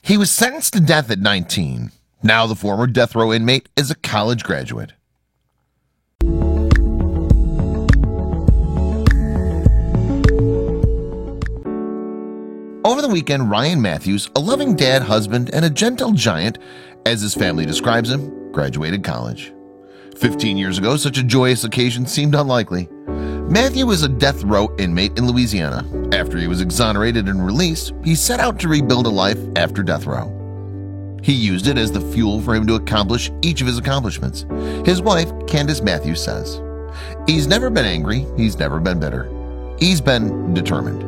He was sentenced to death at 19. Now the former death row inmate is a college graduate. Over the weekend, Ryan Matthews, a loving dad, husband, and a gentle giant, as his family describes him, graduated college. 15 years ago, such a joyous occasion seemed unlikely. Matthew was a death row inmate in Louisiana. After he was exonerated and released, he set out to rebuild a life after death row. He used it as the fuel for him to accomplish each of his accomplishments. His wife, Candace Matthews, says, "He's never been angry, he's never been bitter. He's been determined."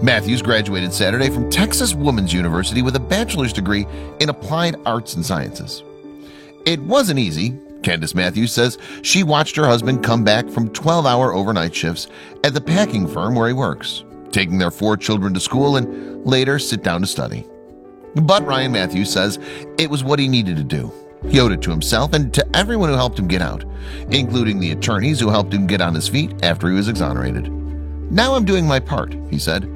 Matthews graduated Saturday from Texas Woman's University with a bachelor's degree in applied arts and sciences. It wasn't easy. Candace Matthews says she watched her husband come back from 12-hour overnight shifts at the packing firm where he works, taking their 4 children to school and later sit down to study. But Ryan Matthews says it was what he needed to do. He owed it to himself and to everyone who helped him get out, including the attorneys who helped him get on his feet after he was exonerated. "Now I'm doing my part," he said.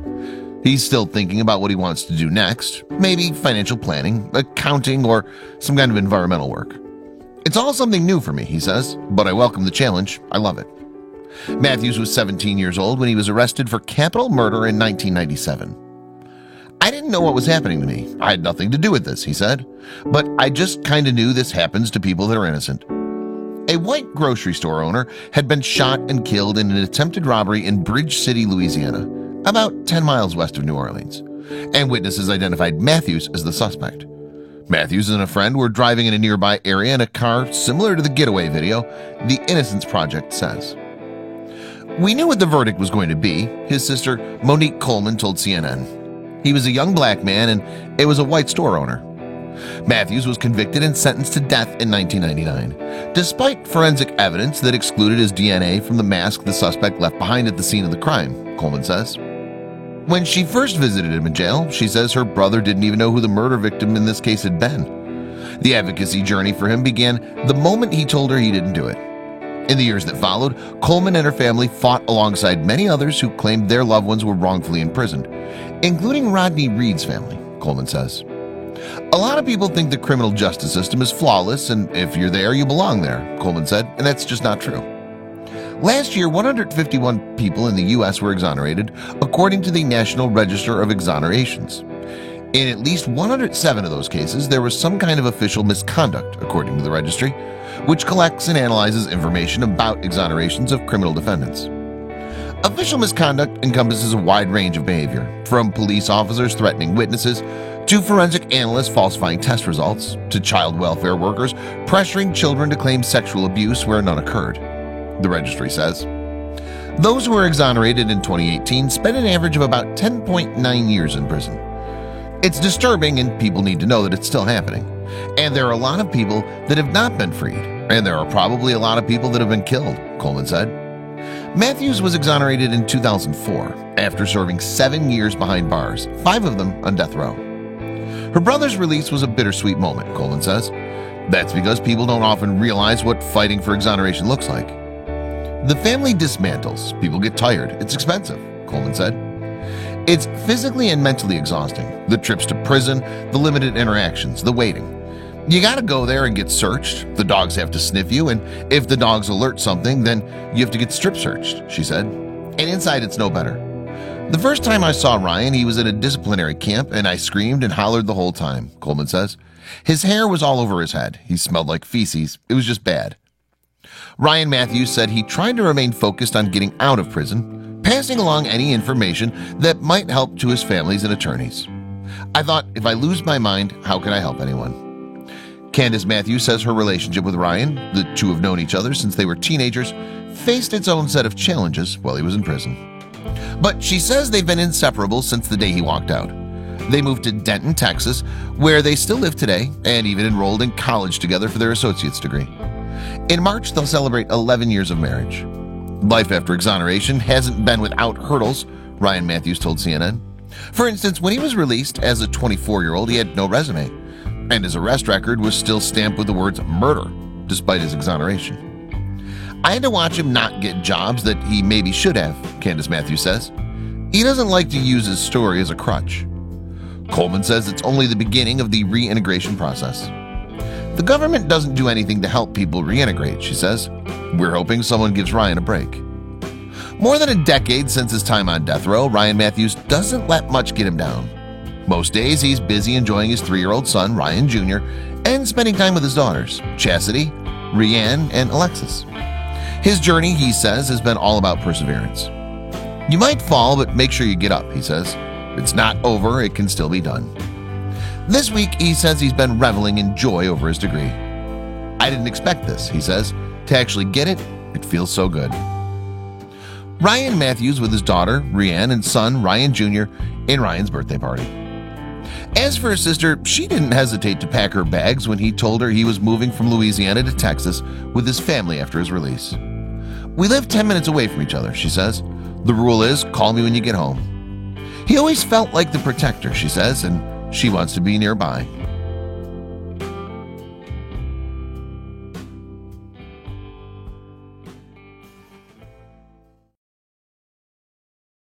He's still thinking about what he wants to do next, maybe financial planning, accounting, or some kind of environmental work. "It's all something new for me," he says, "but I welcome the challenge. I love it." Matthews was 17 years old when he was arrested for capital murder in 1997. "I didn't know what was happening to me. I had nothing to do with this," he said, "but I just kind of knew this happens to people that are innocent." A white grocery store owner had been shot and killed in an attempted robbery in Bridge City, Louisiana, about 10 miles west of New Orleans, and witnesses identified Matthews as the suspect. Matthews and a friend were driving in a nearby area in a car similar to the getaway video, the Innocence Project says. "We knew what the verdict was going to be," his sister Monique Coleman told CNN. "He was a young black man and it was a white store owner." Matthews was convicted and sentenced to death in 1999, despite forensic evidence that excluded his DNA from the mask the suspect left behind at the scene of the crime, Coleman says. When she first visited him in jail, she says her brother didn't even know who the murder victim in this case had been. The advocacy journey for him began the moment he told her he didn't do it. In the years that followed, Coleman and her family fought alongside many others who claimed their loved ones were wrongfully imprisoned, including Rodney Reed's family, Coleman says. "A lot of people think the criminal justice system is flawless, and if you're there, you belong there," Coleman said, and that's just not true. Last year, 151 people in the U.S. were exonerated, according to the National Register of Exonerations. In at least 107 of those cases, there was some kind of official misconduct, according to the registry, which collects and analyzes information about exonerations of criminal defendants. Official misconduct encompasses a wide range of behavior, from police officers threatening witnesses, to forensic analysts falsifying test results, to child welfare workers pressuring children to claim sexual abuse where none occurred, the registry says. Those who were exonerated in 2018 spent an average of about 10.9 years in prison. It's disturbing, and people need to know that it's still happening. And there are a lot of people that have not been freed, and there are probably a lot of people that have been killed, Coleman said. Matthews was exonerated in 2004 after serving 7 years behind bars, 5 of them on death row. Her brother's release was a bittersweet moment, Coleman says. That's because people don't often realize what fighting for exoneration looks like. "The family dismantles, people get tired, it's expensive," Coleman said. "It's physically and mentally exhausting. The trips to prison, the limited interactions, the waiting. You gotta go there and get searched. The dogs have to sniff you, and if the dogs alert something, then you have to get strip searched," she said. "And inside it's no better. The first time I saw Ryan, he was at a disciplinary camp, and I screamed and hollered the whole time," Coleman says. "His hair was all over his head. He smelled like feces. It was just bad." Ryan Matthews said he tried to remain focused on getting out of prison, passing along any information that might help to his families and attorneys. "I thought, if I lose my mind, how can I help anyone?" Candace Matthews says her relationship with Ryan, the two have known each other since they were teenagers, faced its own set of challenges while he was in prison. But she says they've been inseparable since the day he walked out. They moved to Denton, Texas, where they still live today and even enrolled in college together for their associate's degree. In March, they'll celebrate 11 years of marriage. Life after exoneration hasn't been without hurdles, Ryan Matthews told CNN. For instance, when he was released as a 24-year-old, he had no resume, and his arrest record was still stamped with the words murder, despite his exoneration. "I had to watch him not get jobs that he maybe should have," Candace Matthews says. "He doesn't like to use his story as a crutch." Coleman says it's only the beginning of the reintegration process. The government doesn't do anything to help people reintegrate, she says. We're hoping someone gives Ryan a break. More than a decade since his time on death row, Ryan Matthews doesn't let much get him down. Most days he's busy enjoying his 3-year-old son, Ryan Jr., and spending time with his daughters, Chastity, Rianne, and Alexis. His journey, he says, has been all about perseverance. You might fall, but make sure you get up, he says. It's not over, it can still be done. This week, he says he's been reveling in joy over his degree. I didn't expect this, he says. To actually get it, it feels so good. Ryan Matthews with his daughter, Rianne, and son, Ryan Jr., in Ryan's birthday party. As for his sister, she didn't hesitate to pack her bags when he told her he was moving from Louisiana to Texas with his family after his release. We live 10 minutes away from each other, she says. The rule is, call me when you get home. He always felt like the protector, she says, and she wants to be nearby.